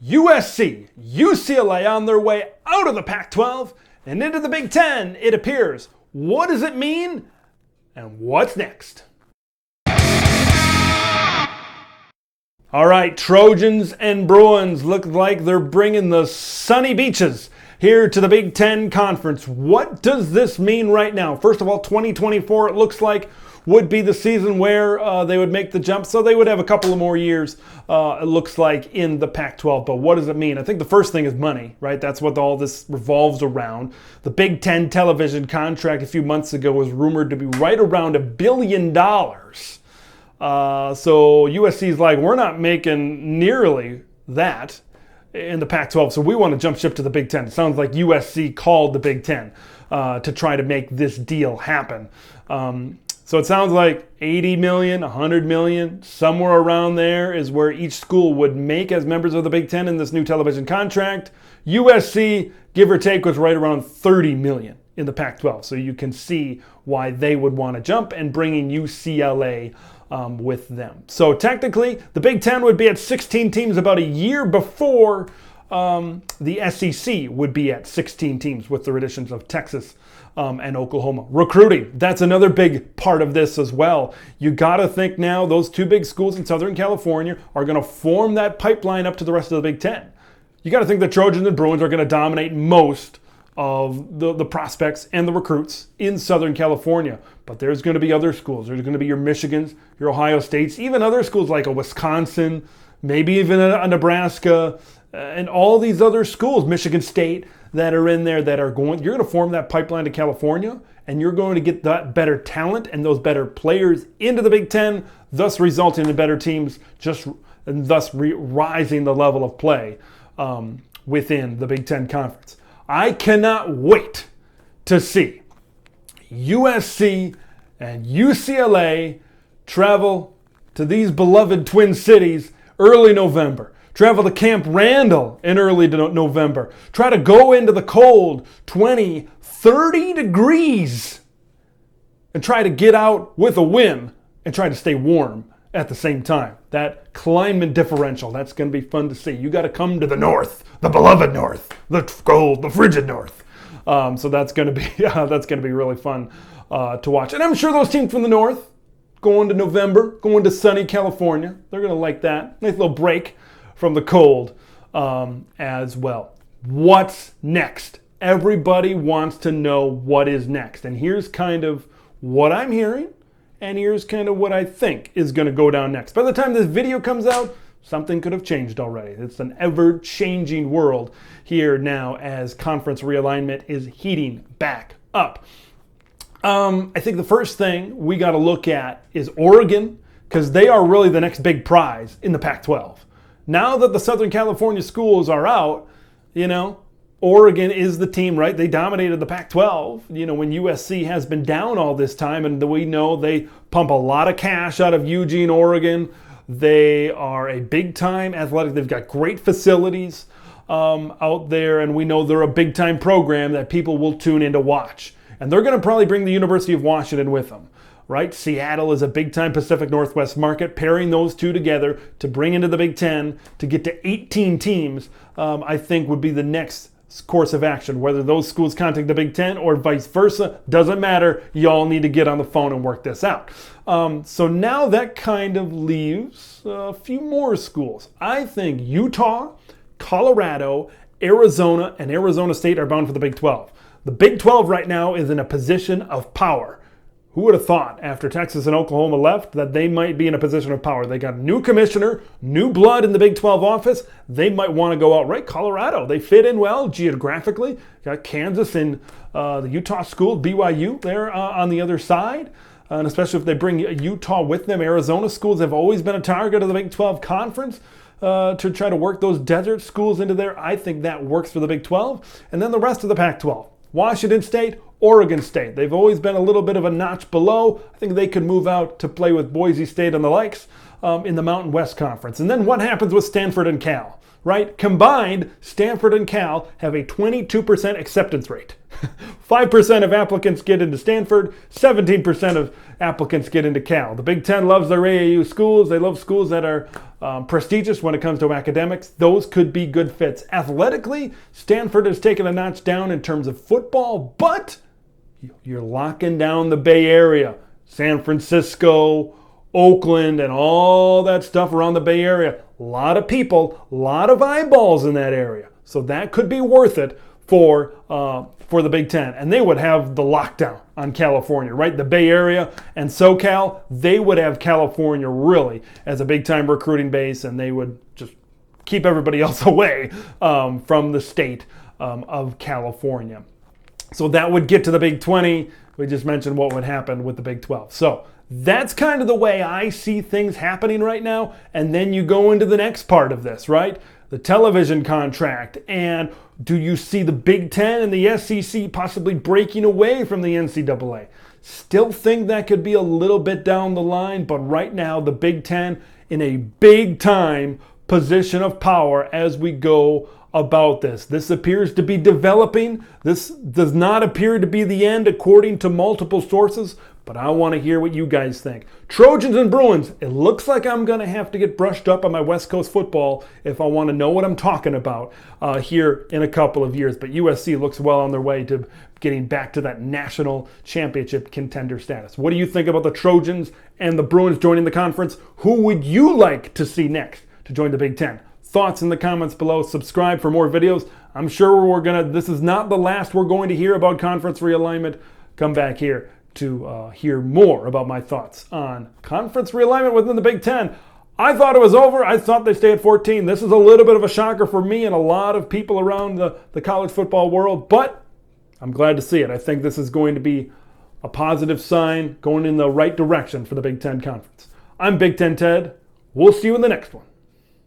USC, UCLA on their way out of the Pac-12 and into the Big Ten, it appears. What does it mean? And what's next? All right, Trojans and Bruins look like they're bringing the sunny beaches here to the Big Ten Conference. What does this mean right now? First of all, 2024, it looks like, would be the season where they would make the jump. So they would have a couple of more years, it looks like, in the Pac-12. But what does it mean? I think the first thing is money, right? That's what all this revolves around. The Big Ten television contract a few months ago was rumored to be right around $1 billion. So USC's like, we're not making nearly that in the Pac-12, so we want to jump ship to the Big Ten. It sounds like USC called the Big Ten to try to make this deal happen. So it sounds like 80 million, 100 million, somewhere around there is where each school would make as members of the Big Ten in this new television contract. USC, give or take, was right around 30 million in the Pac-12. So you can see why they would want to jump and bringing UCLA with them. So technically, the Big Ten would be at 16 teams about a year before the SEC would be at 16 teams with the additions of Texas and Oklahoma. Recruiting, that's another big part of this as well. You got to think now those two big schools in Southern California are going to form that pipeline up to the rest of the Big Ten. You got to think the Trojans and Bruins are going to dominate most of the prospects and the recruits in Southern California. But there's going to be other schools. There's going to be your Michigans, your Ohio States, even other schools like a Wisconsin, maybe even a Nebraska, and all these other schools, Michigan State, that are in there that are going, you're going to form that pipeline to California, and you're going to get that better talent and those better players into the Big Ten, thus resulting in better teams, and thus rising the level of play within the Big Ten Conference. I cannot wait to see USC and UCLA travel to these beloved Twin Cities early November. Travel to Camp Randall in early November. Try to go into the cold 20, 30 degrees and try to get out with a win and try to stay warm at the same time. That climate differential, that's going to be fun to see. You got to come to the north, the beloved north, the cold, the frigid north. So that's going to be really fun to watch. And I'm sure those teams from the north going to November, going to sunny California, they're going to like that. Nice little break from the cold as well. What's next? Everybody wants to know what is next. And here's kind of what I'm hearing, and here's kind of what I think is going to go down next. By the time this video comes out, something could have changed already. It's an ever-changing world here now as conference realignment is heating back up. I think the first thing we got to look at is Oregon, because they are really the next big prize in the Pac-12. Now that the Southern California schools are out, Oregon is the team, right? They dominated the Pac-12, when USC has been down all this time, and we know they pump a lot of cash out of Eugene, Oregon. They are a big-time athletic. They've got great facilities out there, and we know they're a big-time program that people will tune in to watch. And they're going to probably bring the University of Washington with them. Right? Seattle is a big-time Pacific Northwest market. Pairing those two together to bring into the Big Ten to get to 18 teams, I think would be the next course of action. Whether those schools contact the Big Ten or vice versa, doesn't matter. You all need to get on the phone and work this out. So now that kind of leaves a few more schools. I think Utah, Colorado, Arizona, and Arizona State are bound for the Big 12. The Big 12 right now is in a position of power. Who would have thought after Texas and Oklahoma left that they might be in a position of power? They got a new commissioner, new blood in the Big 12 office. They might want to go out, right? Colorado, they fit in well geographically. Got Kansas and the Utah school, BYU, there on the other side. And especially if they bring Utah with them. Arizona schools have always been a target of the Big 12 conference to try to work those desert schools into there. I think that works for the Big 12. And then the rest of the Pac-12. Washington State, Oregon State. They've always been a little bit of a notch below. I think they could move out to play with Boise State and the likes in the Mountain West Conference. And then what happens with Stanford and Cal, right? Combined, Stanford and Cal have a 22% acceptance rate. 5% of applicants get into Stanford, 17% of applicants get into Cal. The Big Ten loves their AAU schools. They love schools that are prestigious when it comes to academics. Those could be good fits. Athletically, Stanford has taken a notch down in terms of football, but you're locking down the Bay Area, San Francisco, Oakland, and all that stuff around the Bay Area. A lot of people, a lot of eyeballs in that area. So that could be worth it for the Big Ten. And they would have the lockdown on California, right? The Bay Area and SoCal, they would have California really as a big-time recruiting base, and they would just keep everybody else away from the state of California. So that would get to the Big 20. We just mentioned what would happen with the Big 12. So that's kind of the way I see things happening right now. And then you go into the next part of this, right? The television contract. And do you see the Big 10 and the SEC possibly breaking away from the NCAA? Still think that could be a little bit down the line, but right now the Big 10 in a big time position of power as we go about this. This appears to be developing. This does not appear to be the end according to multiple sources, but I want to hear what you guys think. Trojans and Bruins, it looks like I'm going to have to get brushed up on my West Coast football if I want to know what I'm talking about here in a couple of years, but USC looks well on their way to getting back to that national championship contender status. What do you think about the Trojans and the Bruins joining the conference? Who would you like to see next to join the Big Ten? Thoughts in the comments below. Subscribe for more videos. I'm sure this is not the last we're going to hear about conference realignment. Come back here to hear more about my thoughts on conference realignment within the Big Ten. I thought it was over. I thought they stay at 14. This is a little bit of a shocker for me and a lot of people around the college football world, but I'm glad to see it. I think this is going to be a positive sign going in the right direction for the Big Ten Conference. I'm Big Ten Ted. We'll see you in the next one.